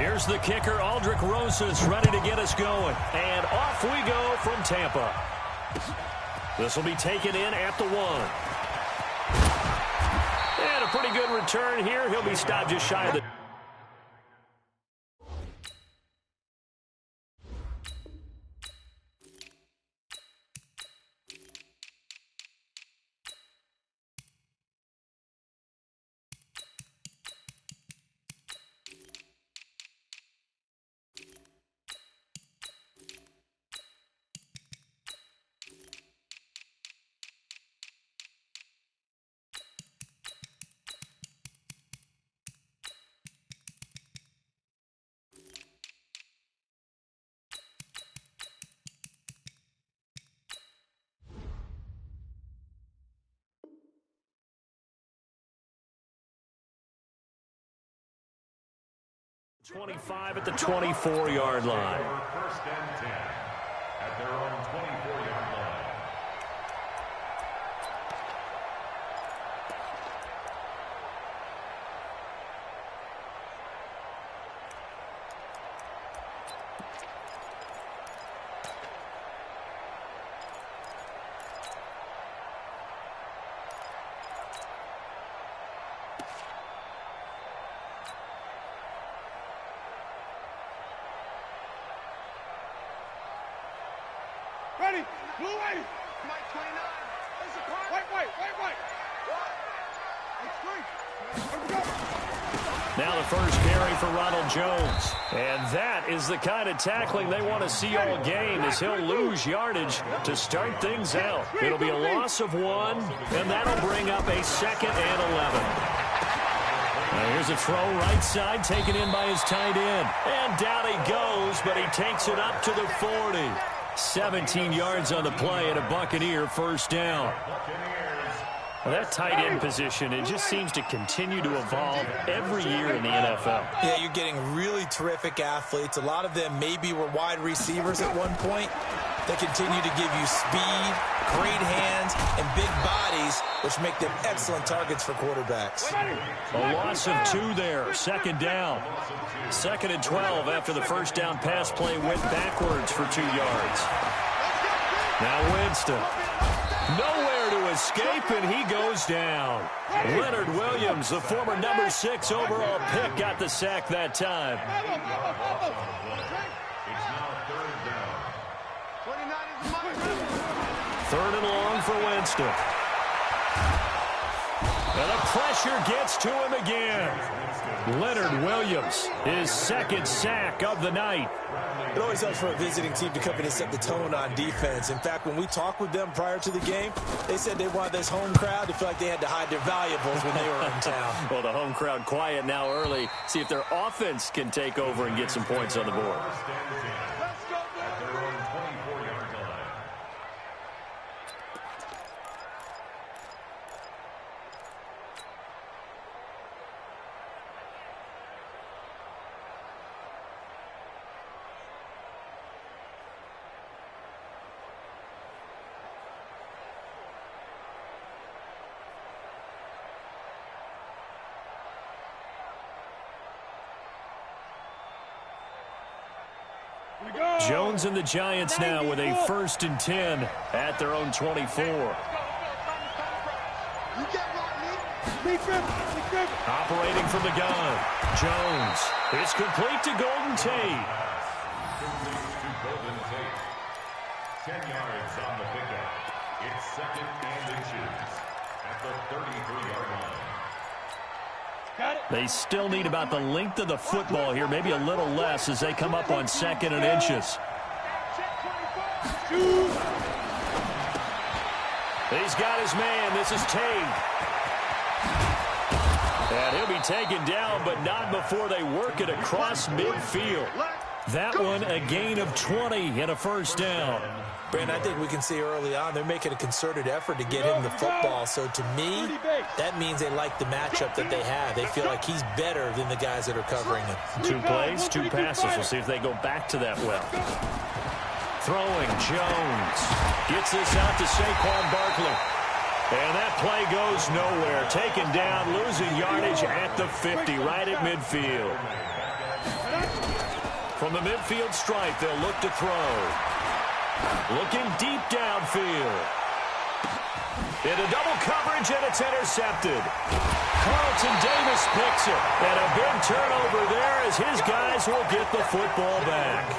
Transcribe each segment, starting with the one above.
Here's the kicker, Aldrick Rosas, ready to get us going. And off we go from Tampa. This will be taken in at the 1. And a pretty good return here. He'll be stopped just shy of the... .25 at the 24-yard line. First and 10 at their own 24-yard line. Ready, blue way. Mike 29. Wait. Now the first carry for Ronald Jones. And that is the kind of tackling they want to see all game, as he'll lose yardage to start things out. It'll be a loss of 1, and that'll bring up a 2nd and 11. Now here's a throw right side, taken in by his tight end. And down he goes, but he takes it up to the 40. 17 yards on the play and a Buccaneer first down. Well, that tight end position, it just seems to continue to evolve every year in the NFL. Yeah, you're getting really terrific athletes. A lot of them maybe were wide receivers at one point. They continue to give you speed, great hands, and big bodies, which make them excellent targets for quarterbacks. A loss of 2 there, 2nd down. 2nd and 12 after the first down pass play went backwards for 2 yards. Now Winston. Nowhere to escape, and he goes down. Leonard Williams, the former number 6 overall pick, got the sack that time. Third and long for Winston. And the pressure gets to him again. Leonard Williams, his 2nd sack of the night. It always helps for a visiting team to come in and set the tone on defense. In fact, when we talked with them prior to the game, they said they wanted this home crowd to feel like they had to hide their valuables when they were in town. Well, the home crowd quiet now early. See if their offense can take over and get some points on the board. Jones and the Giants now with a 1st and 10 at their own 24. Operating from the gun. Jones. It's complete to Golden Tate. 10 yards on the pickup. It's 2nd and inches at the 33-yard line. They still need about the length of the football here, maybe a little less as they come up on 2nd and inches. He's got his man. This is Tate. And he'll be taken down, but not before they work it across midfield. That one, a gain of 20 and a first down. Brandon, I think we can see early on they're making a concerted effort to get him the football. So to me, that means they like the matchup that they have. They feel like he's better than the guys that are covering him. 2 plays, 2 passes. We'll see if they go back to that well. Throwing, Jones. Gets this out to Saquon Barkley. And that play goes nowhere. Taken down, losing yardage at the 50, right at midfield. From the midfield stripe, they'll look to throw. Looking deep downfield. Into double coverage, and it's intercepted. Carlton Davis picks it. And a big turnover there as his guys will get the football back.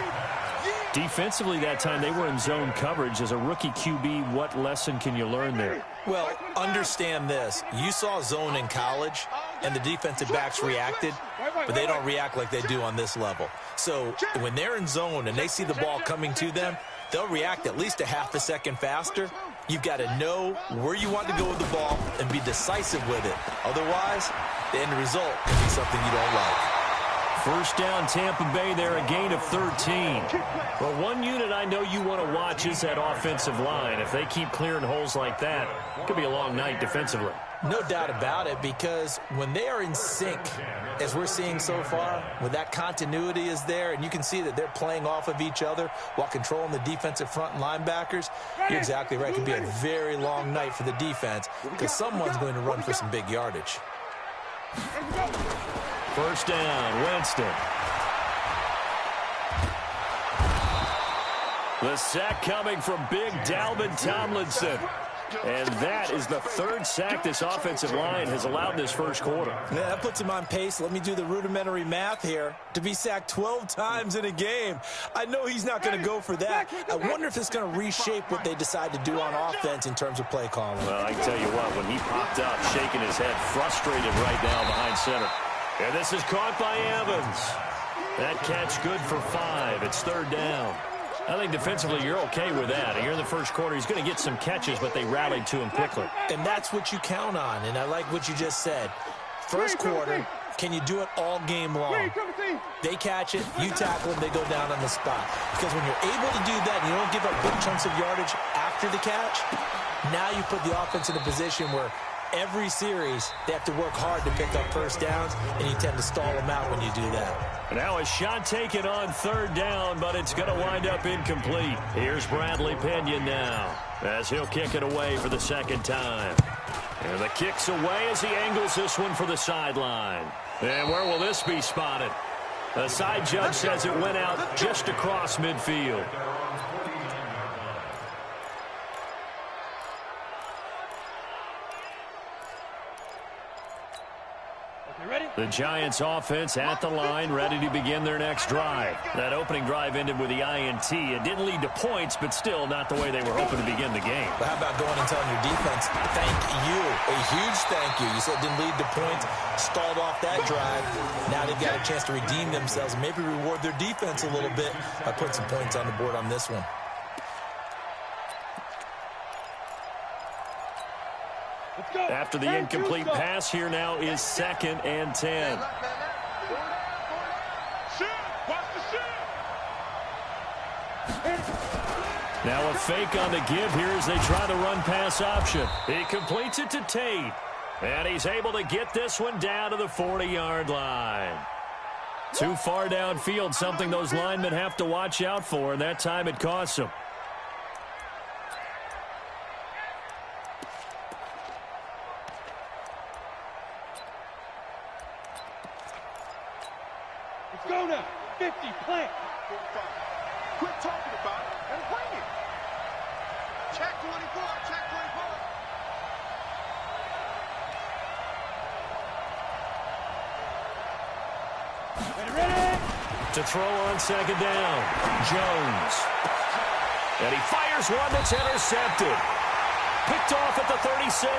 Defensively that time, they were in zone coverage. As a rookie QB, what lesson can you learn there? Well, understand this. You saw zone in college, and the defensive backs reacted, but they don't react like they do on this level. So when they're in zone and they see the ball coming to them, they'll react at least a half a second faster. You've got to know where you want to go with the ball and be decisive with it. Otherwise, the end result can be something you don't like. First down, Tampa Bay there, a gain of 13. Well, one unit I know you want to watch is that offensive line. If they keep clearing holes like that, it could be a long night defensively. No doubt about it, because when they are in sync, as we're seeing so far, when that continuity is there, and you can see that they're playing off of each other while controlling the defensive front and linebackers, you're exactly right. It could be a very long night for the defense because someone's going to run for some big yardage. First down, Winston. The sack coming from big Dalvin Tomlinson. And that is the third sack this offensive line has allowed this first quarter. Yeah, that puts him on pace. Let me do the rudimentary math here. To be sacked 12 times in a game. I know he's not going to go for that. I wonder if it's going to reshape what they decide to do on offense in terms of play calling. Well, I can tell you what, when he popped up, shaking his head, frustrated right now behind center. And this is caught by Evans. That catch good for 5. It's third down. I think defensively you're okay with that. Here in the first quarter, he's going to get some catches, but they rallied to him quickly. And that's what you count on, and I like what you just said. First quarter, can you do it all game long? They catch it, you tackle them, they go down on the spot. Because when you're able to do that and you don't give up big chunks of yardage after the catch, now you put the offense in a position where every series they have to work hard to pick up first downs, and you tend to stall them out when you do that. Now a shot taken on third down, but it's going to wind up incomplete. Here's Bradley Pinion now as he'll kick it away for the second time. And the kick's away as he angles this one for the sideline. And where will this be spotted? The side judge says it went out just across midfield. The Giants offense at the line, ready to begin their next drive. That opening drive ended with the INT. It didn't lead to points, but still not the way they were hoping to begin the game. But how about going and telling your defense, thank you, a huge thank you. You said it didn't lead to points, stalled off that drive. Now they've got a chance to redeem themselves and maybe reward their defense a little bit by putting some points on the board on this one. After the incomplete pass, here now is 2nd and 10. Now a fake on the give here as they try the run-pass option. He completes it to Tate. And he's able to get this one down to the 40-yard line. Too far downfield, something those linemen have to watch out for, and that time it costs them. Go now. 50, plant. 45. Quit talking about it and bring it. Check 24, check 24. Ready? To throw on second down, Jones. And he fires one that's intercepted. Picked off at the 36.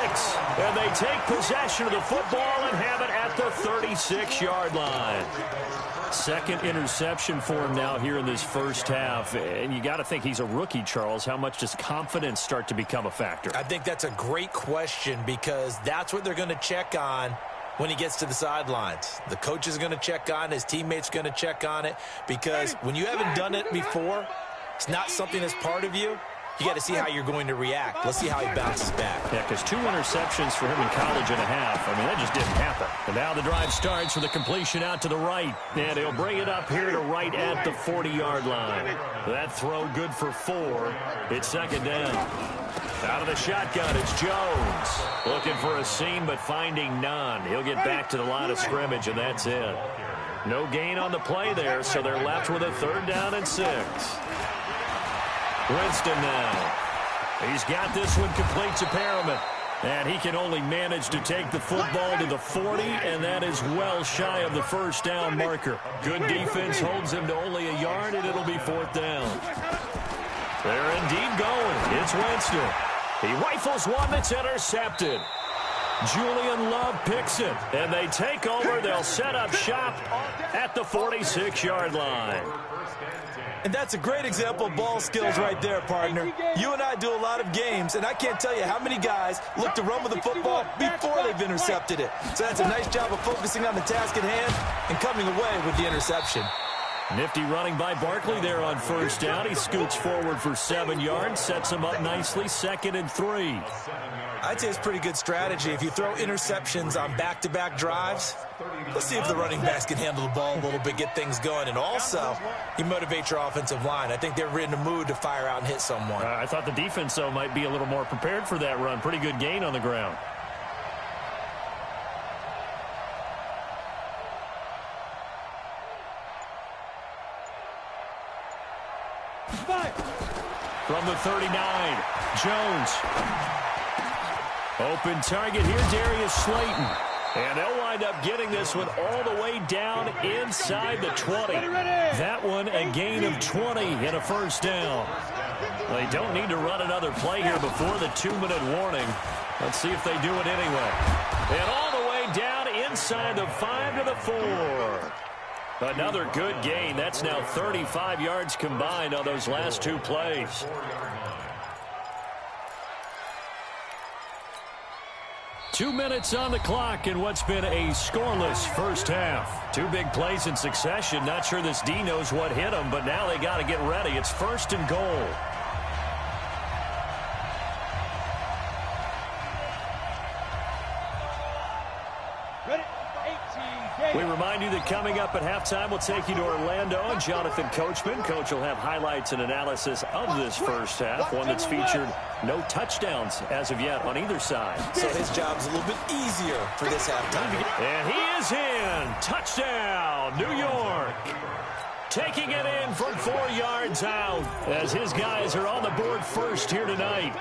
And they take possession of the football and have it at the 36-yard line. Second interception for him now here in this first half. And you got to think he's a rookie, Charles. How much does confidence start to become a factor? I think that's a great question because that's what they're going to check on when he gets to the sidelines. The coach is going to check on it. His teammates are going to check on it because when you haven't done it before, it's not something that's part of you. You got to see how you're going to react. Let's see how he bounces back. Yeah, because 2 interceptions for him in college and a half. I mean, that just didn't happen. And now the drive starts with a completion out to the right. And he'll bring it up here to right at the 40-yard line. That throw good for 4. It's second down. Out of the shotgun, it's Jones. Looking for a seam, but finding none. He'll get back to the line of scrimmage, and that's it. No gain on the play there, so they're left with a 3rd down and 6. Winston now. He's got this one complete to Perriman. And he can only manage to take the football to the 40, and that is well shy of the 1st down marker. Good defense holds him to only a yard, and it'll be 4th down. They're indeed going. It's Winston. He rifles one that's intercepted. Julian Love picks it, and they take over. They'll set up shop at the 46-yard line. And that's a great example of ball skills right there, partner. You and I do a lot of games, and I can't tell you how many guys look to run with the football before they've intercepted it. So that's a nice job of focusing on the task at hand and coming away with the interception. Nifty running by Barkley there on 1st down. He scoots forward for 7 yards, sets him up nicely, 2nd and 3. I'd say it's pretty good strategy. If you throw interceptions on back-to-back drives, let's see if the running backs can handle the ball a little bit, get things going. And also, you motivate your offensive line. I think they're in the mood to fire out and hit someone. I thought the defense, though, might be a little more prepared for that run. Pretty good gain on the ground. From the 39, Jones. Open target here, Darius Slayton. And they'll wind up getting this one all the way down inside the 20. That one a gain of 20 and a 1st down. They don't need to run another play here before the 2-minute warning. Let's see if they do it anyway. And all the way down inside the 5 to the 4. Another good gain. That's now 35 yards combined on those last 2 plays. Two minutes on the clock in what's been a scoreless first half. 2 big plays in succession. Not sure this D knows what hit them, but now they got to get ready. It's 1st and goal. We remind you that coming up at halftime, we'll take you to Orlando and Jonathan Coachman. Coach will have highlights and analysis of this first half, one that's featured no touchdowns as of yet on either side. So his job's a little bit easier for this halftime. And he is in. Touchdown, New York. Taking it in from 4 yards out as his guys are on the board first here tonight.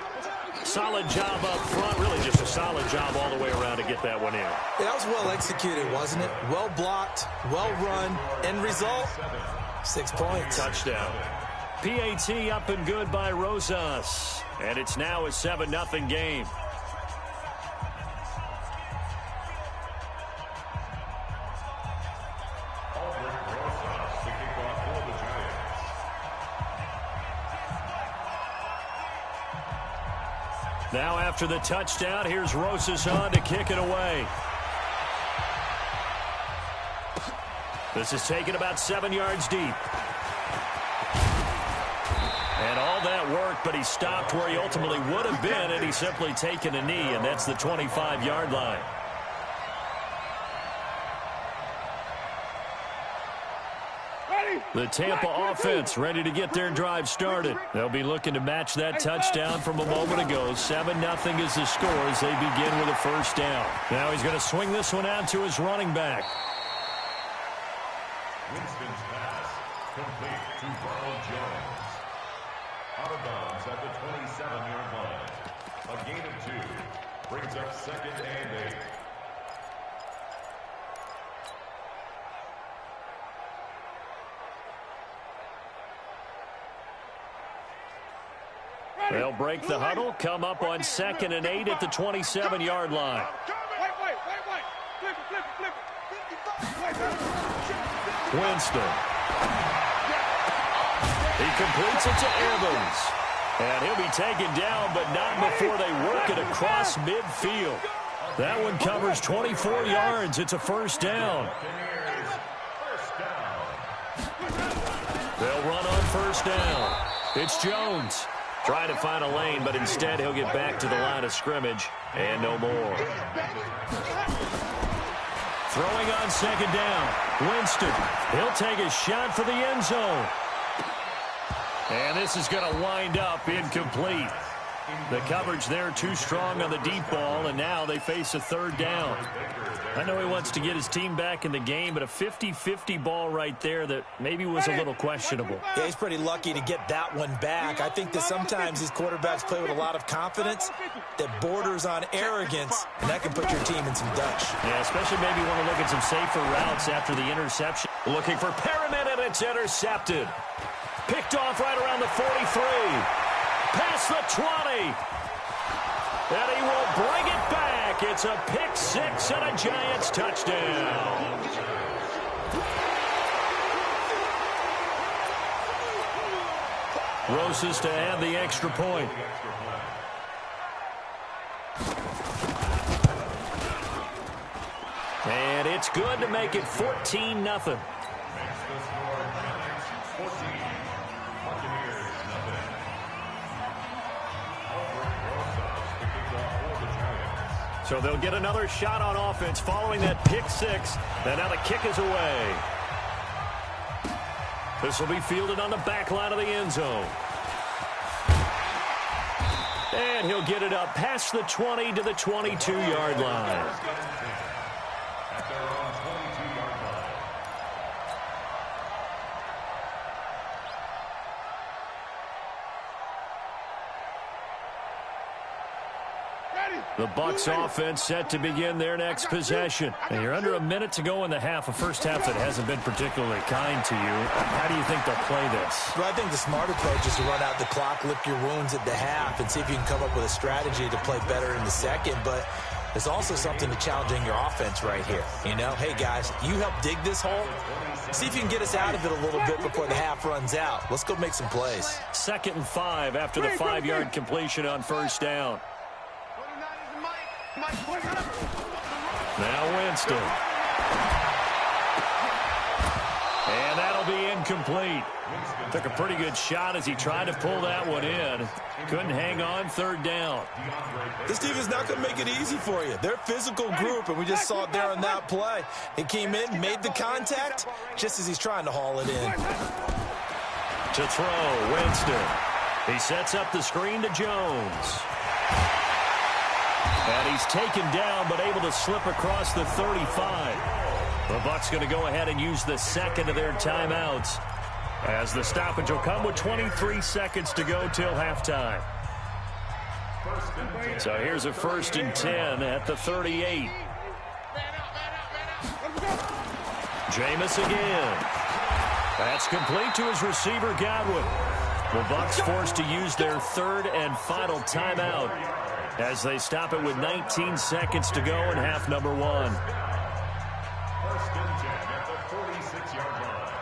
Solid job up front, really just a solid job all the way around to get that one in. That was well executed, wasn't it? Well blocked, well run. End result, 6 points. Touchdown. PAT up and good by Rosas. And it's now a 7-0 game. Now after the touchdown, here's Rosas on to kick it away. This is taken about 7 yards deep. And all that worked, but he stopped where he ultimately would have been, and he's simply taken a knee, and that's the 25-yard line. The Tampa offense ready to get their drive started. They'll be looking to match that touchdown from a moment ago. 7-0 is the score as they begin with a 1st down. Now he's going to swing this one out to his running back. Winston's pass complete to Ronald Jones. Out of bounds at the 27-yard line. A gain of 2 brings up 2nd and 8. They'll break the huddle, come up on 2nd and 8 at the 27-yard line. Winston. He completes it to Evans. And he'll be taken down, but not before they work it across midfield. That one covers 24 yards. It's a 1st down. They'll run on 1st down. It's Jones. Trying to find a lane, but instead he'll get back to the line of scrimmage and no more. Throwing on 2nd down. Winston. He'll take a shot for the end zone. And this is going to wind up incomplete. The coverage there too strong on the deep ball, and now they face a third down. I know he wants to get his team back in the game, but a 50-50 ball right there that maybe was a little questionable. Yeah, he's pretty lucky to get that one back. I think that sometimes these quarterbacks play with a lot of confidence that borders on arrogance, and that can put your team in some dutch. Yeah, especially maybe want to look at some safer routes after the interception. Looking for Perriman, and it's intercepted. Picked off right around the 43. Past the 20. And he will bring it back. It's a pick six and a Giants touchdown. Rosas to add the extra point. And it's good to make it 14-0. So they'll get another shot on offense following that pick six. And now the kick is away. This will be fielded on the back line of the end zone. And he'll get it up past the 20 to the 22-yard line. At their own 22-yard line. The Bucs offense set to begin their next possession. And you're under a minute to go in the half, a first half that hasn't been particularly kind to you. How do you think they'll play this? Well, I think the smart approach is to run out the clock, lick your wounds at the half, and see if you can come up with a strategy to play better in the second. But there's also something to challenging your offense right here. You know, hey, guys, you help dig this hole. See if you can get us out of it a little bit before the half runs out. Let's go make some plays. 2nd and 5 after the 5-yard completion on first down. Now Winston. And that'll be incomplete. Took a pretty good shot as he tried to pull that one in. Couldn't hang on 3rd down. This team is not going to make it easy for you. They're a physical group, and we just saw it there on that play. He came in, made the contact, just as he's trying to haul it in. To throw, Winston. He sets up the screen to Jones. And he's taken down, but able to slip across the 35. The Bucs going to go ahead and use the second of their timeouts, as the stoppage will come with 23 seconds to go till halftime. So here's a 1st and 10 at the 38. Jameis again. That's complete to his receiver, Godwin. The Bucs forced to use their 3rd and final timeout, as they stop it with 19 seconds to go in half number 1. 1st and 10 at the 46-yard line.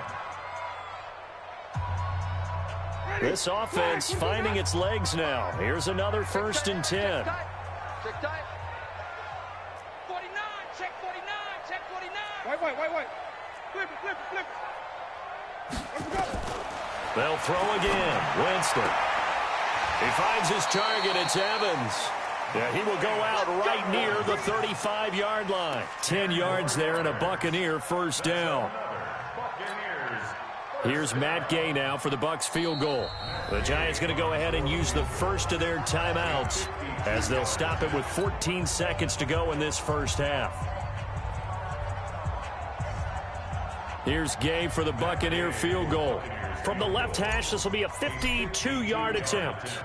This offense finding its legs now. Here's another 1st and 10. Check tight. 49. Check 49. Check 49. Wait. Flip it. Let's go. They'll throw again. Winston. He finds his target. It's Evans. Yeah, he will go out right near the 35-yard line. 10 yards there and a Buccaneer 1st down. Here's Matt Gay now for the Bucs field goal. The Giants going to go ahead and use the first of their timeouts, as they'll stop it with 14 seconds to go in this first half. Here's Gay for the Buccaneer field goal. From the left hash, this will be a 52-yard attempt.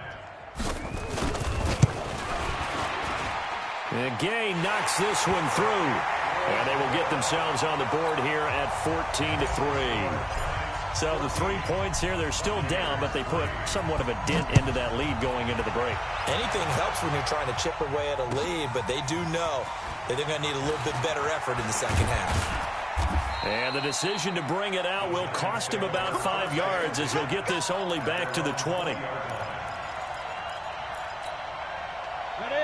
And Gay knocks this one through. And they will get themselves on the board here at 14-3. So the 3 points here, they're still down, but they put somewhat of a dent into that lead going into the break. Anything helps when you're trying to chip away at a lead, but they do know that they're going to need a little bit better effort in the second half. And the decision to bring it out will cost him about 5 yards, as he'll get this only back to the 20.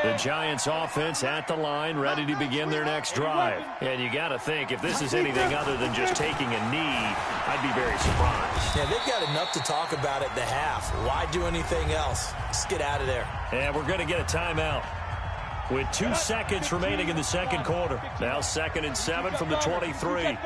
The Giants offense at the line, ready to begin their next drive. And you got to think, if this is anything other than just taking a knee, I'd be very surprised. Yeah, they've got enough to talk about at the half. Why do anything else? Just get out of there. And we're going to get a timeout. with 2 seconds remaining in the second quarter. Now 2nd and 7 from the 23.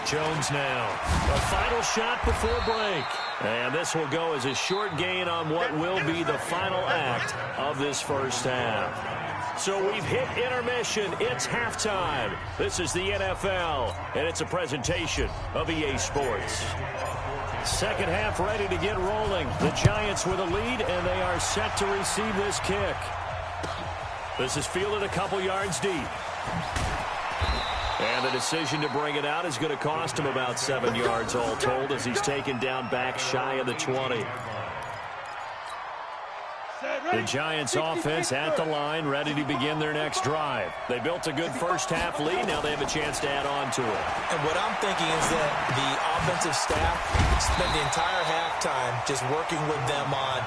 Jones now. A final shot before break. And this will go as a short gain on what will be the final act of this first half. So we've hit intermission. It's halftime. This is the NFL, and it's a presentation of EA Sports. Second half ready to get rolling. The Giants with a lead, and they are set to receive this kick. This is fielded a couple yards deep. And the decision to bring it out is going to cost him about 7 yards all told as he's taken down back shy of the 20. The Giants offense at the line, ready to begin their next drive. They built a good first half lead. Now they have a chance to add on to it. And what I'm thinking is that the offensive staff spent the entire halftime just working with them on,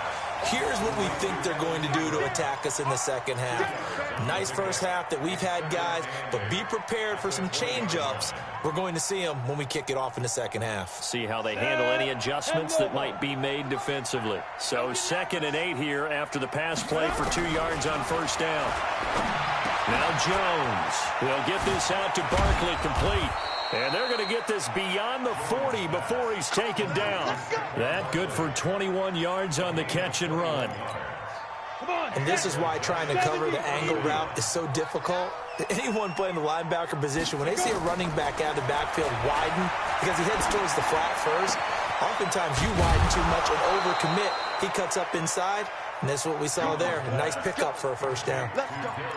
here's what we think they're going to do to attack us in the second half. Nice first half that we've had, guys, but be prepared for some change-ups. We're going to see them when we kick it off in the second half. See how they handle any adjustments that might be made defensively. So 2nd and 8 here after the pass play for 2 yards on first down. Now Jones will get this out to Barkley complete. And they're going to get this beyond the 40 before he's taken down. That good for 21 yards on the catch and run. And this is why trying to cover the angle route is so difficult. Anyone playing the linebacker position, when they see a running back out of the backfield widen, because he heads towards the flat first, oftentimes you widen too much and overcommit. He cuts up inside, and that's what we saw there. A nice pickup for a first down.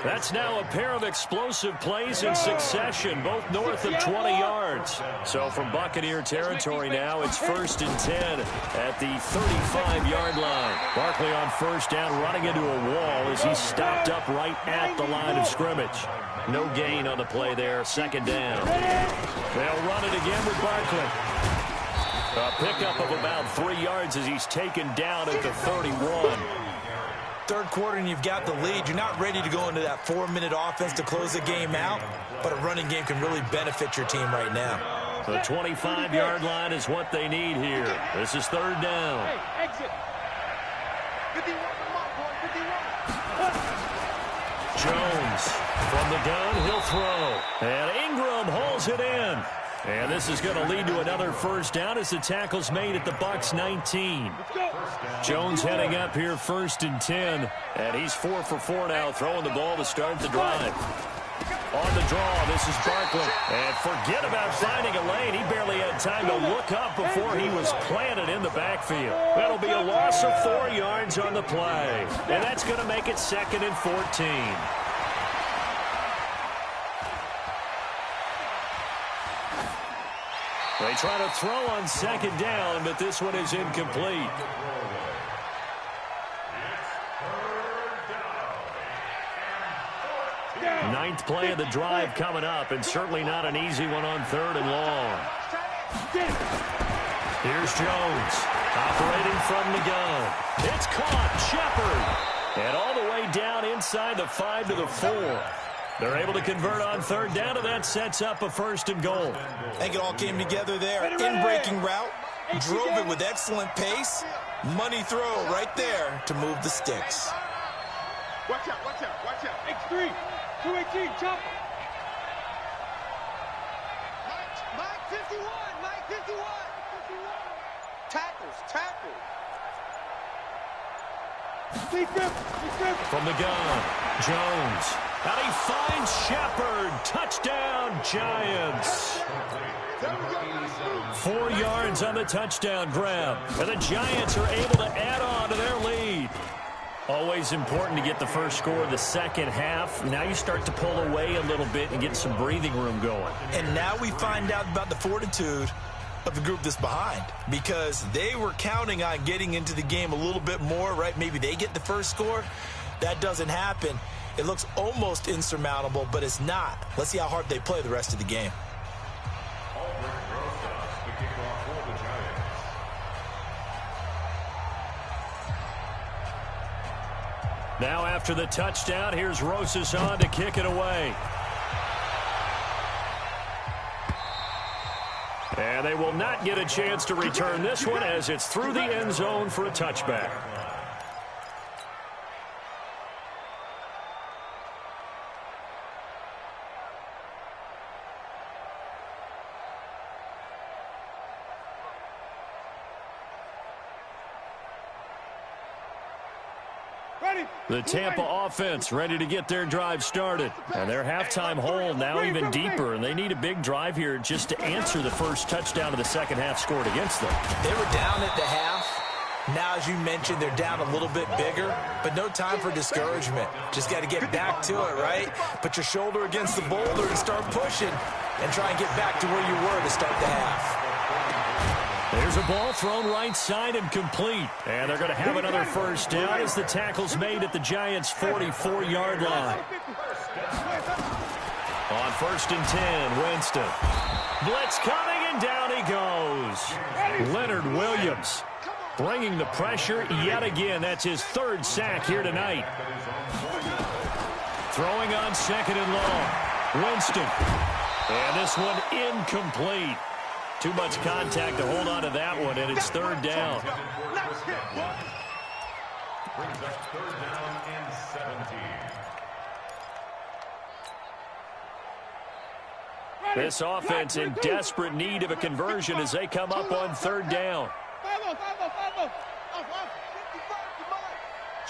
That's now a pair of explosive plays in succession, both north of 20 yards. So from Buccaneer territory now, it's 1st and 10 at the 35-yard line. Barkley on first down, running into a wall as he's stopped up right at the line of scrimmage. No gain on the play there, 2nd down. They'll run it again with Barkley. A pickup of about 3 yards as he's taken down at the 31. Third quarter and you've got the lead. You're not ready to go into that 4-minute offense to close the game out, but a running game can really benefit your team right now. The 25-yard line is what they need here. This is 3rd down. Hey, exit. 51, come on, boy, 51. Jones from the gun, he'll throw. And Ingram hauls it in. And this is going to lead to another first down as the tackle's made at the Bucs 19. Jones heading up here 1st and 10. And he's 4 for 4 now, throwing the ball to start the drive. On the draw, this is Barkley. And forget about finding a lane. He barely had time to look up before he was planted in the backfield. That'll be a loss of 4 yards on the play. And that's going to make it 2nd and 14. They try to throw on 2nd down, but this one is incomplete. Ninth play of the drive coming up, and certainly not an easy one on 3rd and long. Here's Jones, operating from the gun. It's caught, Shepard. And all the way down inside the 5 to the 4. They're able to convert on 3rd down, and that sets up a 1st and goal. I think it all came together there. In-breaking route, drove it with excellent pace. Money throw right there to move the sticks. Watch out, watch out, watch out. X3, 218, chopper. Mike 51, Mike 51. Tackles. From the gun, Jones. And he finds Shepard. Touchdown, Giants. 4 yards on the touchdown grab. And the Giants are able to add on to their lead. Always important to get the first score of the second half. Now you start to pull away a little bit and get some breathing room going. And now we find out about the fortitude of the group that's behind, because they were counting on getting into the game a little bit more, right? Maybe they get the first score. That doesn't happen. It looks almost insurmountable, but it's not. Let's see how hard they play the rest of the game. Now after the touchdown, here's Rosas on to kick it away. And they will not get a chance to return this one as it's through the end zone for a touchback. The Tampa offense ready to get their drive started. And their halftime hole now even deeper, and they need a big drive here just to answer the first touchdown of the second half scored against them. They were down at the half. Now, as you mentioned, they're down a little bit bigger, but no time for discouragement. Just got to get back to it, right? Put your shoulder against the boulder and start pushing and try and get back to where you were to start the half. There's a ball thrown right side and complete. And they're going to have another first down as the tackle's made at the Giants' 44-yard line. On 1st and 10, Winston. Blitz coming, and down he goes. Leonard Williams bringing the pressure yet again. That's his 3rd sack here tonight. Throwing on 2nd and long. Winston. And this one incomplete. Too much contact to hold on to that one, and it's 3rd down. Brings up 3rd down and 17. This offense in desperate need of a conversion as they come up on 3rd down.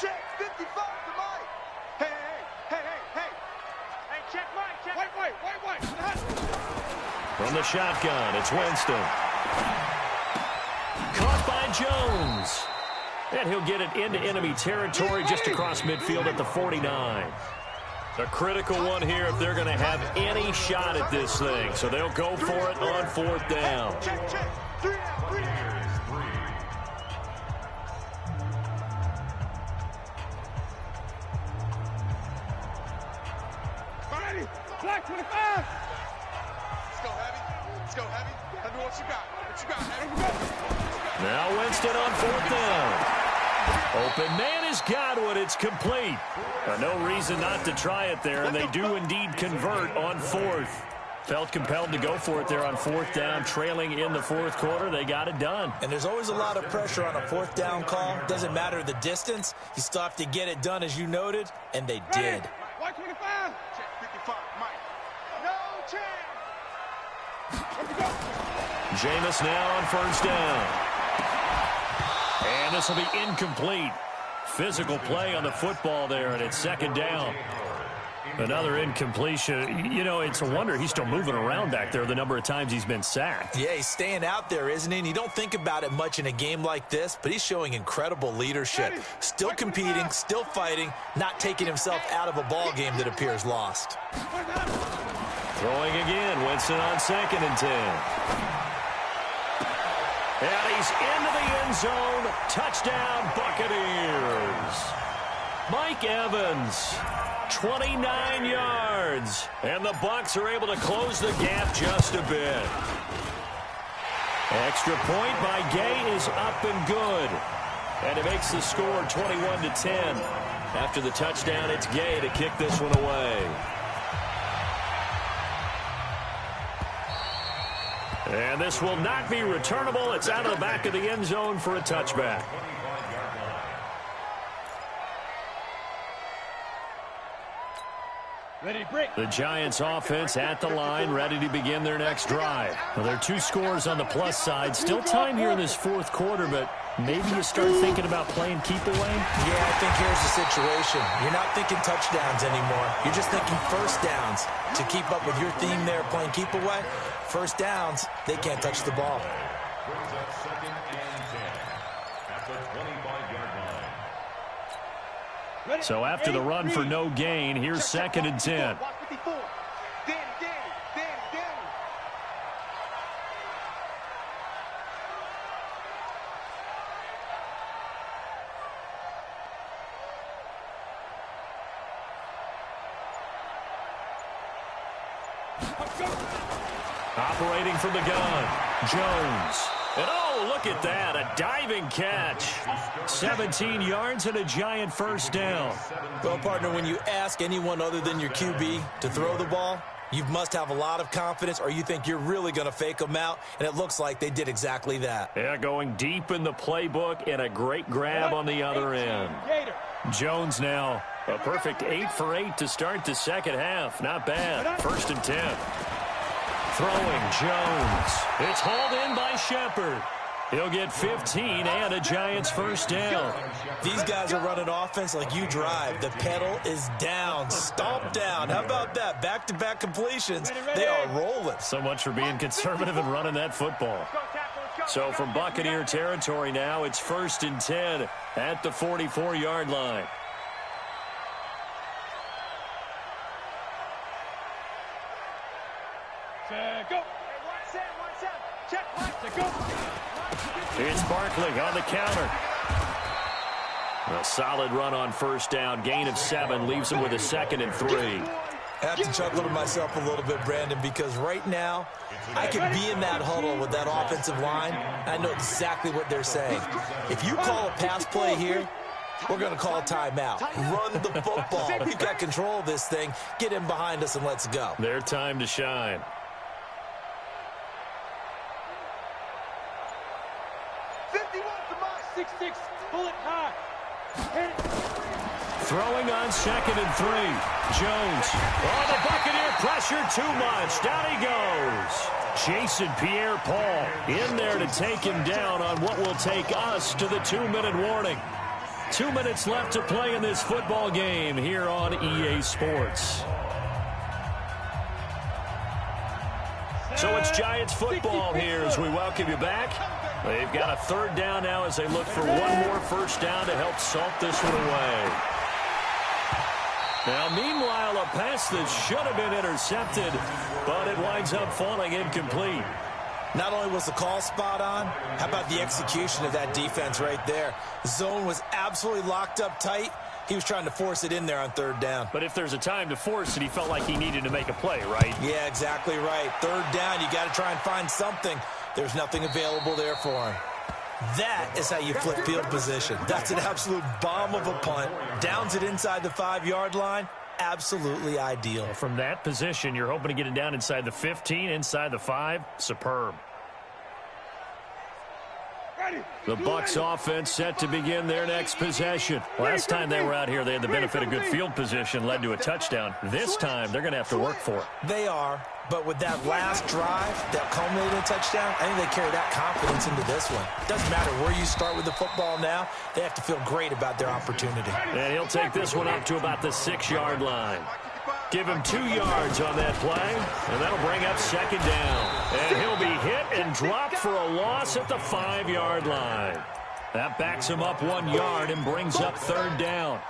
Check 55 to Mike. Hey. Hey, check Mike. Check. Wait. From the shotgun, it's Winston. Caught by Jones. And he'll get it into enemy territory just across midfield at the 49. A critical one here if they're going to have any shot at this thing. So they'll go for it on 4th down. Check. 3 down. Black 25. Let's go heavy. Tell me what you got. Heavy. Now Winston on 4th down. Open man is Godwin. It's complete. No reason not to try it there, and they do indeed convert on 4th. Felt compelled to go for it there on 4th down, trailing in the 4th quarter. They got it done. And there's always a lot of pressure on a 4th down call. Doesn't matter the distance. You still have to get it done, as you noted, and they did. White 25. Check 55, Mike. No chance. Jameis now on 1st down. And this will be incomplete. Physical play on the football there, and it's 2nd down. Another incompletion. You know, it's a wonder he's still moving around back there the number of times he's been sacked. Yeah, he's staying out there, isn't he? And you don't think about it much in a game like this, but he's showing incredible leadership. Still competing, still fighting, not taking himself out of a ball game that appears lost. Throwing again, Winston on 2nd and 10. And he's into the end zone. Touchdown, Buccaneers. Mike Evans, 29 yards. And the Bucs are able to close the gap just a bit. Extra point by Gay is up and good. And it makes the score 21-10. After the touchdown, it's Gay to kick this one away. And this will not be returnable. It's out of the back of the end zone for a touchback. The Giants offense at the line, ready to begin their next drive. Well, there are 2 scores on the plus side. Still time here in this 4th quarter, but maybe you start thinking about playing keep away? Yeah, I think here's the situation. You're not thinking touchdowns anymore. You're just thinking first downs. To keep up with your theme there, playing keep away, first downs, they can't touch the ball. Brings up 2nd and 10 at the 25-yard line. So after the run for no gain, here's 2nd and 10. Operating from the gun, Jones. And oh, look at that, a diving catch. 17 yards and a giant first down. Well, partner, when you ask anyone other than your QB to throw the ball, you must have a lot of confidence, or you think you're really going to fake them out, and it looks like they did exactly that. Yeah, going deep in the playbook and a great grab on the other end. Jones now, a perfect 8 for 8 to start the second half. Not bad. 1st and 10. Throwing Jones. It's hauled in by Shepard. He'll get 15 and a Giants first down. These guys are running offense like you drive. The pedal is down, stomp down. How about that? Back-to-back completions. They are rolling. So much for being conservative and running that football. So from Buccaneer territory now, it's 1st and 10 at the 44-yard line. Go. It's Barkley on the counter. A solid run on first down. Gain of 7 leaves him with a 2nd and 3. I have to chuckle to myself a little bit, Brandon, because right now I could be in that huddle with that offensive line. I know exactly what they're saying. If you call a pass play here, we're going to call timeout. Run the football. We've got control of this thing. Get in behind us and let's go. Their time to shine. Throwing on 2nd and 3. Jones. Oh, the Buccaneer pressure too much. Down he goes. Jason Pierre-Paul in there to take him down on what will take us to the 2-minute warning. 2 minutes left to play in this football game here on EA Sports. So it's Giants football here as we welcome you back. They've got a 3rd down now as they look for one more first down to help salt this one away. Now, meanwhile, a pass that should have been intercepted, but it winds up falling incomplete. Not only was the call spot on, how about the execution of that defense right there? The zone was absolutely locked up tight. He was trying to force it in there on 3rd down. But if there's a time to force it, he felt like he needed to make a play, right? Yeah, exactly right. 3rd down, you got to try and find something. There's nothing available there for him. That is how you flip field position. That's an absolute bomb of a punt. Downs it inside the 5-yard line. Absolutely ideal. From that position, you're hoping to get it down inside the 15, inside the 5. Superb. The Bucs offense set to begin their next possession. Last time they were out here, they had the benefit of good field position, led to a touchdown. This time, they're going to have to work for it. They are, but with that last drive that culminated in a touchdown, I think they carry that confidence into this one. Doesn't matter where you start with the football now, they have to feel great about their opportunity. And he'll take this one up to about the 6-yard line. Give him 2 yards on that play, and that'll bring up 2nd down. And he'll be hit and dropped for a loss at the 5-yard line. That backs him up 1 yard and brings up 3rd down.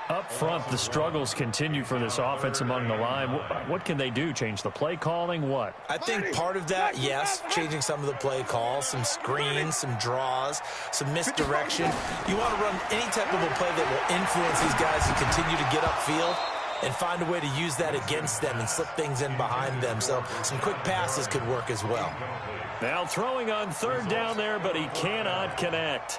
Up front, the struggles continue for this offense among the line. What can they do? Change the play calling? What? I think part of that, yes, changing some of the play calls, some screens, some draws, some misdirection. You want to run any type of a play that will influence these guys to continue to get upfield and find a way to use that against them and slip things in behind them. So some quick passes could work as well. Now throwing on 3rd down there, but he cannot connect.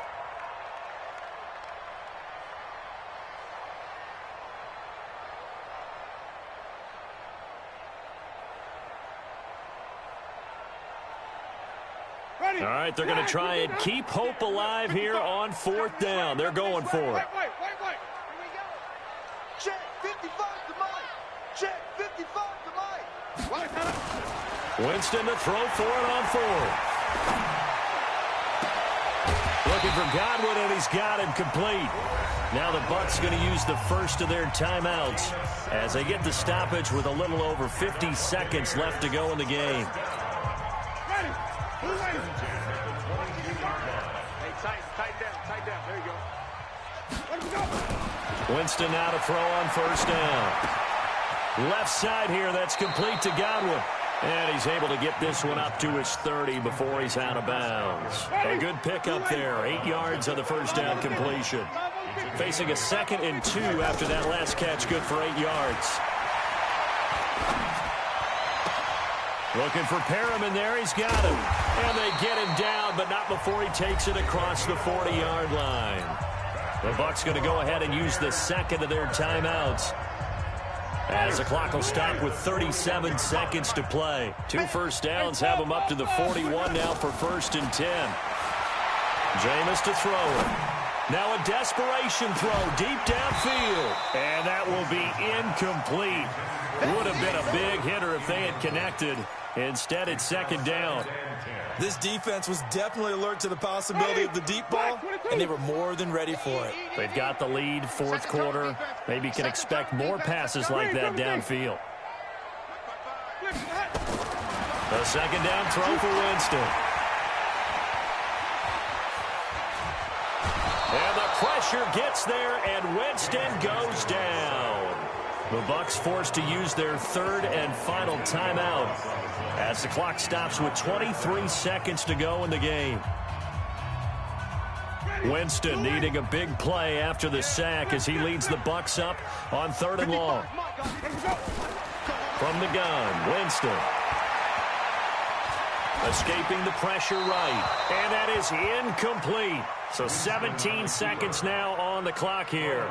All right, they're going to try and keep hope alive here on 4th down. They're going for it. Check 55 to Mike. Check 55 to Mike. Winston to throw for it on 4th. Looking for Godwin, and he's got him complete. Now the Bucs going to use the first of their timeouts as they get the stoppage with a little over 50 seconds left to go in the game. Tight down. There you go. Winston now to throw on 1st down. Left side here, that's complete to Godwin. And he's able to get this one up to his 30 before he's out of bounds. A good pickup there, 8 yards on the 1st down completion. Facing a 2nd and 2 after that last catch, good for 8 yards. Looking for Perriman there, he's got him. And they get him down, but not before he takes it across the 40-yard line. The Bucs going to go ahead and use the 2nd of their timeouts, as the clock will stop with 37 seconds to play. 2 first downs have them up to the 41 now for 1st and 10. Jameis to throw it. Now a desperation throw deep downfield. And that will be incomplete. Would have been a big hitter if they had connected. Instead, it's second down. This defense was definitely alert to the possibility of the deep ball, and they were more than ready for it. They've got the lead, fourth quarter. Maybe can expect more passes like that downfield. The second down throw for Winston. And the pressure gets there, and Winston goes down. The Bucs forced to use their third and final timeout as the clock stops with 23 seconds to go in the game. Winston needing a big play after the sack as he leads the Bucs up on third and long. From the gun, Winston. Escaping the pressure right. And that is incomplete. So 17 seconds now on the clock here.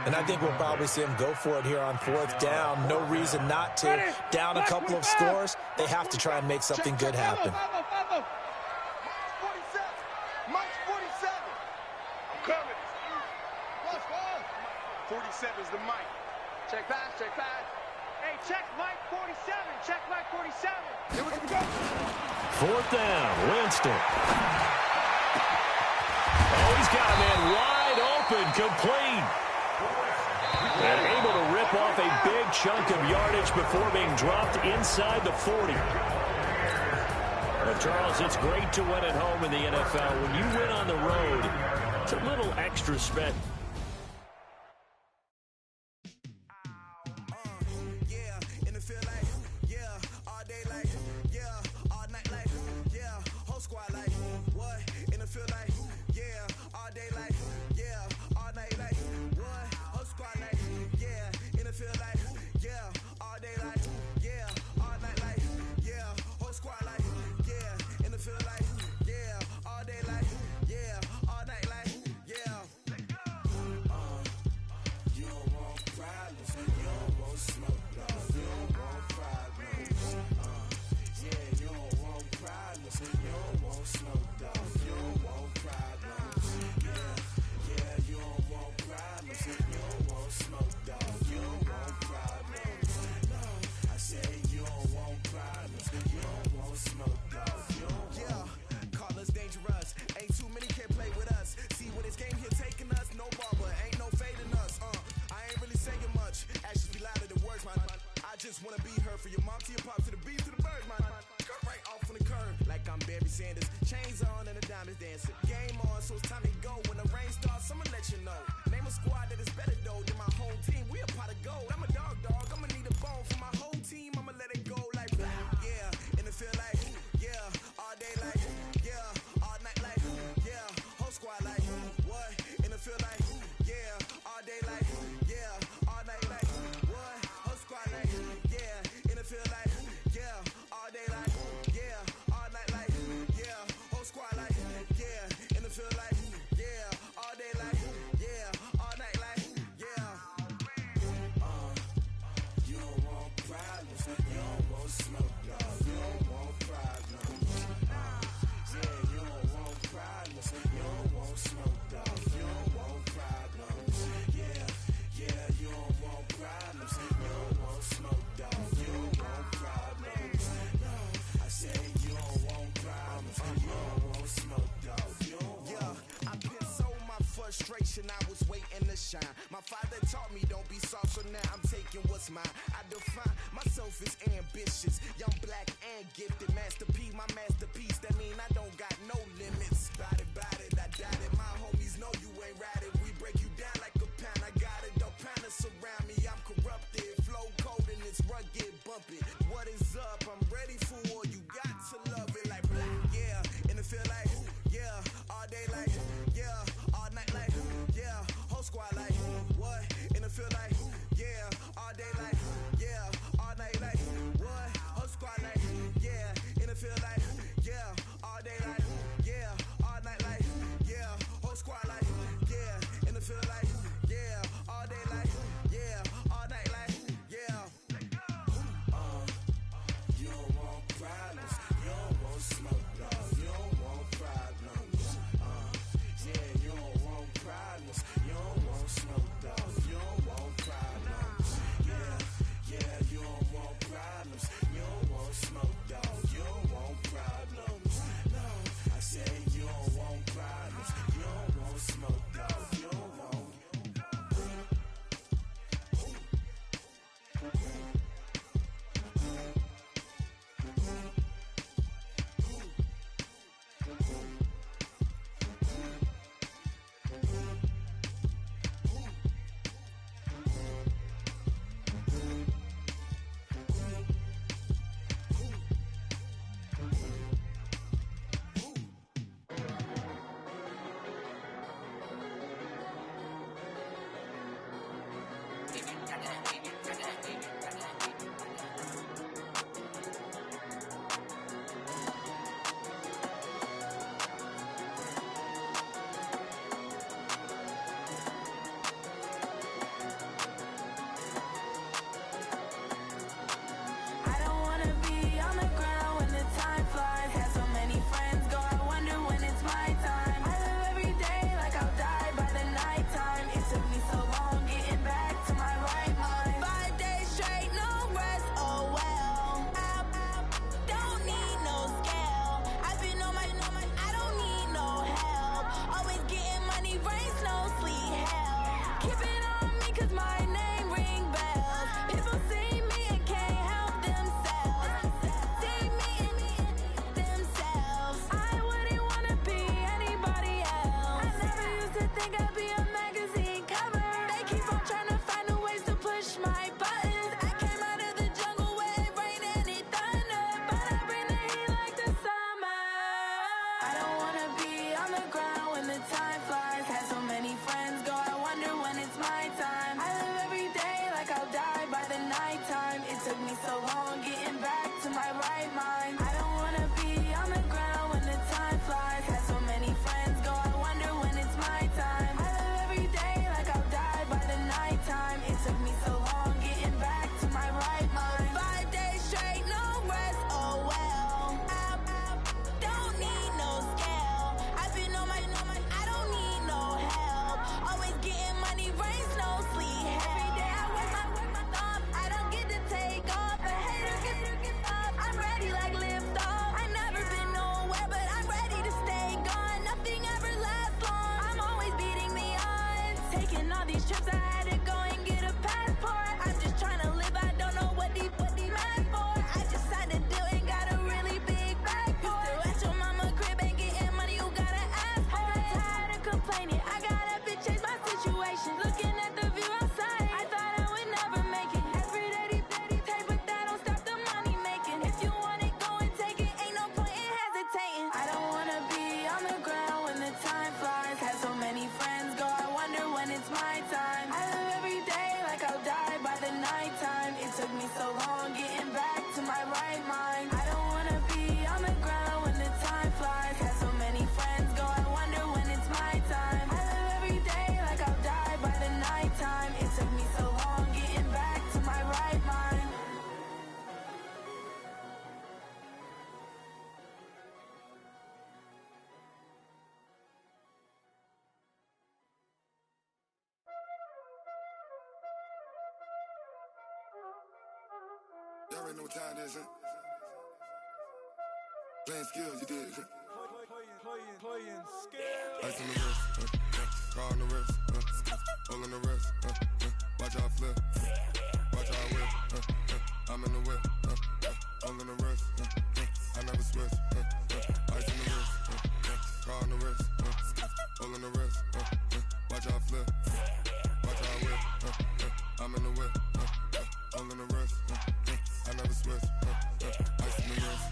And I think we'll probably see them go for it here on fourth down. No reason not to. Down a couple of scores, they have to try and make something good happen. Mike's 47. I'm coming. 47's the Mike. Check pass, check pass. Hey, check Mike 47. Check Mike 47. Here we go. Fourth down, Winston. Oh, he's got a man wide open, complete. And able to rip off a big chunk of yardage before being dropped inside the 40. Well, Charles, it's great to win at home in the NFL. When you win on the road, it's a little extra spent. I was waiting to shine. My father taught me don't be soft, so now I'm taking what's mine. I define myself as ambitious, young, black, and gifted. Master P, my masterpiece. That mean I don't got no limits. Bout it, I doubt it. My homies know you ain't ratted. We break you down like a pound. I got it, don't panic surround me. I'm corrupted, flow cold and it's rugged, bumpy. What is up? I'm ready for war. You got to love it like black, yeah. And it feel like, yeah, all day like, yeah, all night like, yeah, whole squad like, what? And it feel like, yeah, all day like, yeah, all night like, what? Whole squad like, yeah, and it feel like, yeah, all day like, yeah, all night like, yeah, whole squad like, yeah, and it feel like, yeah, all day like, yeah, all night like, yeah. You don't want problems, you don't want smoke, dog. You don't want problems. Yeah, you don't want problems, you don't want smoke, dog. You don't want problems. time. It took me so long getting back to my right mind. I don't wanna be on the ground when the time flies. Had so many friends go, I wonder when it's my time. I live every day like I'll die by the nighttime. It took me so long getting back to my right mind. 5 days straight, no rest, oh well. I don't need no scale. I've been on my, I don't need no help. Always getting money, rains, no sleep. Every day I work my thumb. I don't get to take off. A hater get up. I'm ready like lift off. I never been nowhere, but I'm ready to stay gone. Nothing ever lasts long. I'm always beating the odds. Taking all these trips, I had to go and get a passport. I'm just trying to live. I don't know what the mad for. I just signed a deal and got a really big bag for it. You still at your mama crib and getting money, you gotta ask for it. I'm tired of complaining. I gotta change my situation. Looking at the view outside, I thought I would never make it. Every day take, but that don't stop the money making. If you want it, go and take it. Ain't no point in hesitating. I don't wanna be on the ground when the time flies. Had so many friends go, I wonder when it's my time. I live every day like I'll die by the nighttime. It took me so long getting back to my right mind. I don't wanna be on the ground when the time flies. Had so many friends go, I wonder when it's my time. I live every day like I'll die by the nighttime. It took me so long getting back to my right mind. Y'all already know what time it is, huh? Playing skills, you did, huh? Playing skill. Ice on the wrist, car on the wrist, hole in the wrist, watch how I flip, watch how I whip, I'm in the whip, hole in the wrist, I never switch, ice on the wrist, car on the wrist, hole in the wrist, watch how I flip, watch how I whip, I'm in the whip, hole in the wrist, I never switch, ice on the wrist,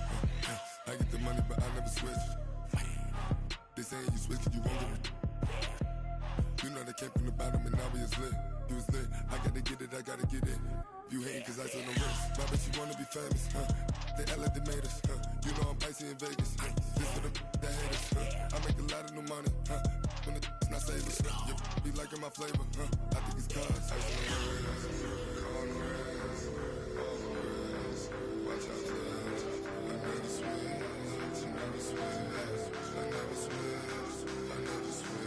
I get the money but I never switch. They saying you switch 'cause you won't get it. You know they came from the bottom and now we is lit. You was lit, I gotta get it, I gotta get it. You hating 'cause I on the wrist. My bitch, you wanna be famous, huh? They act like they made us, huh? You know I'm icy in Vegas, This for the that hate us, I make a lot of new money, huh? When it's not savers, you be liking my flavor, huh? I think it's cause ice on the wrist, on the wrist, on the wrist. Watch out, cuz I never switch, I never switch. I never switch, I never switch.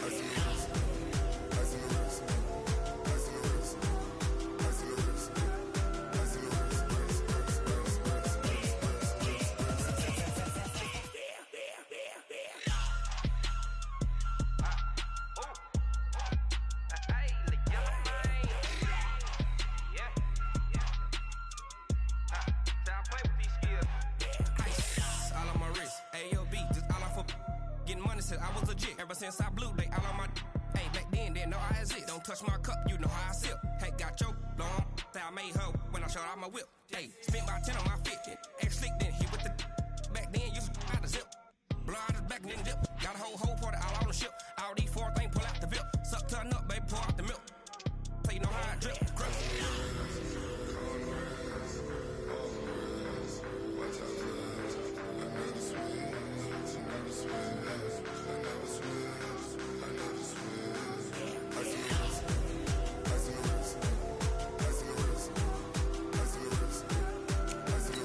Ice in the wrist, ice in the wrist, ice in the wrist, ice in the wrist, ice in the wrist, I was legit. Ever since I blew, they all on my. Hey, back then, didn't know I exist. Don't touch my cup, you know how I sip. Hey, got your long. I made her when I showed out my whip. Hey, spent about 10 on my 15. Ex-slick, then hit with the. Back then, used to out the zip. Blow out the back, then dip. Got a whole party all on the ship. All these 4 things, pull out the VIP. Suck, turn up, baby, pour out the milk. So you know how I drip. Crush. watch out, cuz I never switch, I never switch. I never switch, I never switch. Ice in the wrist, ice in the wrist, ice in the wrist, ice in the wrist, ice in the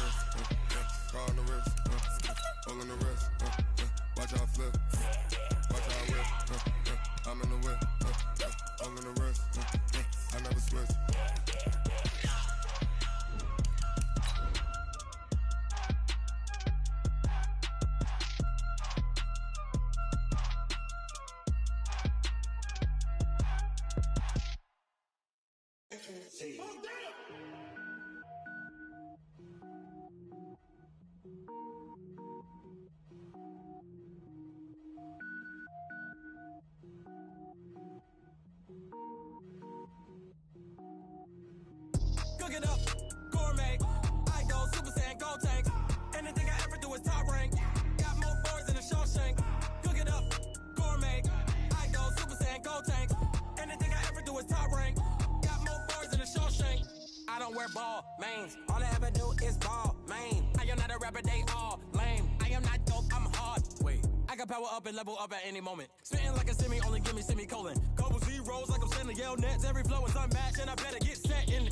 wrist, car on the wrist, hole in the wrist, watch how I flip, watch how I whip, I'm in the whip, hole in the wrist, I never switch. gold tank. Anything I ever do is top rank. Got more boys than a Shawshank. Cook it up, gourmet. I go Super Saiyan gold tank. Anything I ever do is top rank. Got more boys than a Shawshank. I don't wear ball mains. All I ever do is ball main. I am not a rapper, they all lame. I am not dope, I'm hard. Wait, I can power up and level up at any moment. Spitting like a semi, only give me semicolon. Couple zeros like I'm sending yell nets. Every flow is unmatched and I better get set in.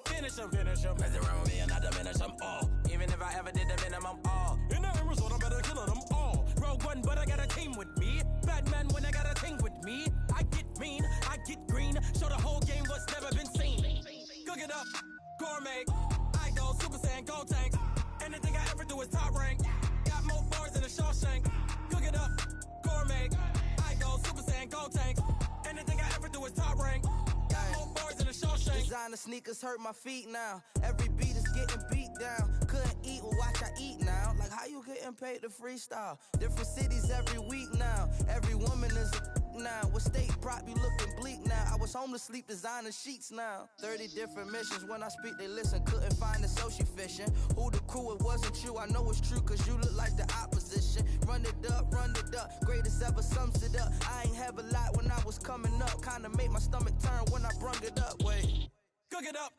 Finish 'em. Mess around with me and I diminish them all. Even if I ever did the minimum, all. In the end result, I'm better killing them all. Rogue One, but I got a team with me. Batman when I got a team with me. I get mean, I get green. Show the whole game what's never been seen. Cook it up, gourmet. I go Super Saiyan gold tank. Anything I ever do is top rank. Got more bars than a Shawshank. Cook it up, gourmet. I go Super Saiyan gold tank. Anything I ever do is top rank. Got more bars than a Shawshank. Designer sneakers hurt my feet now. Every beat is getting beat down. Couldn't eat, well watch I eat now. Like how you getting paid to freestyle? Different cities every week now. Every woman is a now. What state prop you looking bleak now? I was home to sleep designer sheets now. 30 different missions. When I speak they listen. Couldn't find it so she fishing. Who the crew, it wasn't you. I know it's true cause you look like the opposition. Run it up. Greatest ever sums it up. I ain't have a lot when I was coming up. Kinda made my stomach turn when I brung it up. Wait. Cook it up,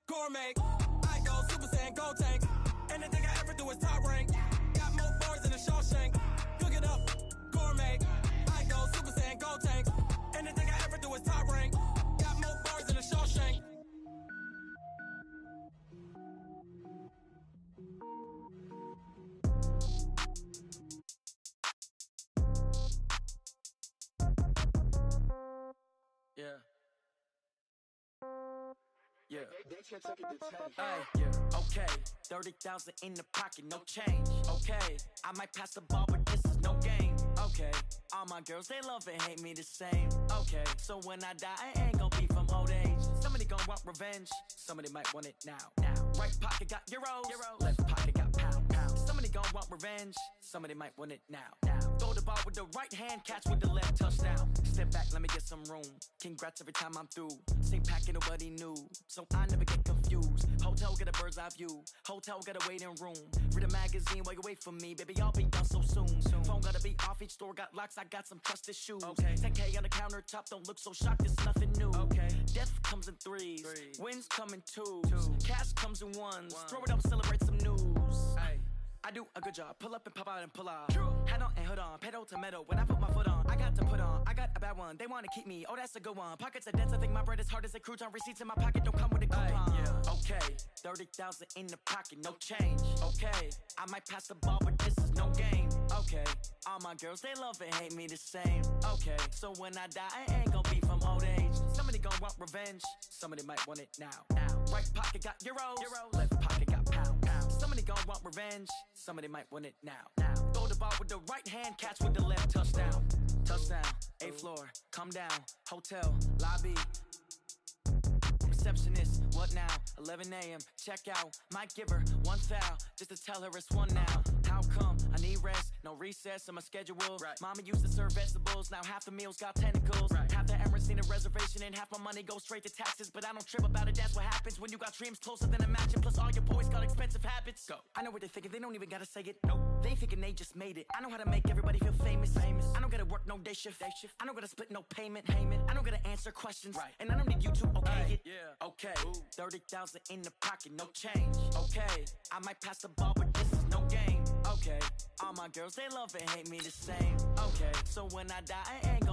gourmet. I go Super Saiyan gold tank. Anything I ever do is top rank. Got more bars than a Shawshank. Cook it up, gourmet. I go Super Saiyan gold tank. Anything I ever do is top rank. Got more bars than a Shawshank. Yeah. Yeah. Hey, yeah. Okay. 30,000 in the pocket, no change. Okay. I might pass the ball, but this is no game. Okay. All my girls, they love and hate me the same. Okay. So when I die, I ain't gonna be from old age. Somebody gonna want revenge. Somebody might want it now. Right pocket got euros. Left pocket got pounds. Somebody gonna want revenge. Somebody might want it now. Throw the ball with the right hand, catch with the left, touchdown. Step back, let me get some room. Congrats every time I'm through. Same packet, nobody knew. So I never get confused. Hotel get a bird's eye view. Hotel get a waiting room. Read a magazine while you wait for me. Baby, I'll be done so soon. Phone gotta be off, each store got locks. I got some trusted shoes. Okay. 10K on the countertop, don't look so shocked, it's nothing new. Okay. Death comes in threes. Wins come in twos. Cash comes in ones. Throw it up, celebrate some news. Hey. I do a good job, pull up and pop out and pull off. Hat on and hood on, pedal to metal. When I put my foot on, I got to put on. I got a bad one, they wanna keep me. Oh, that's a good one. Pockets are dense, I think my bread is hard as a crouton. Receipts in my pocket don't come with a coupon. Yeah. Okay, 30,000 in the pocket, no change. Okay, I might pass the ball, but this is no game. Okay, all my girls, they love and hate me the same. Okay, so when I die, I ain't gonna be from old age. Somebody gonna want revenge. Somebody might want it now. Right pocket got euros. Left pocket got pounds. Somebody gonna want revenge. Somebody might want it now. Throw the ball with the right hand, catch with the left, touchdown. Touchdown, 8th floor, come down, hotel, lobby. Receptionist, what now? 11 a.m., check out. Might give her one foul, just to tell her it's one now. How come? I need rest, no recess in my schedule. Right. Mama used to serve vegetables, now half the meals got tentacles. Right. Half the Emirates need a reservation and half my money goes straight to taxes. But I don't trip about it, that's what happens when you got dreams closer than a mansion. Plus all your boys got expensive habits. Go. I know what they're thinking, they don't even gotta say it. Nope. They thinking they just made it. I know how to make everybody feel famous. I don't gotta work no day shift. I don't gotta split no payment. I don't gotta answer questions. Right. And I don't need you to okay it. Yeah. Okay, 30,000 in the pocket, no change. Okay, I might pass the ball, but this is no game. Okay, all my girls, they love and hate me the same. Okay, so when I die, I ain't gonna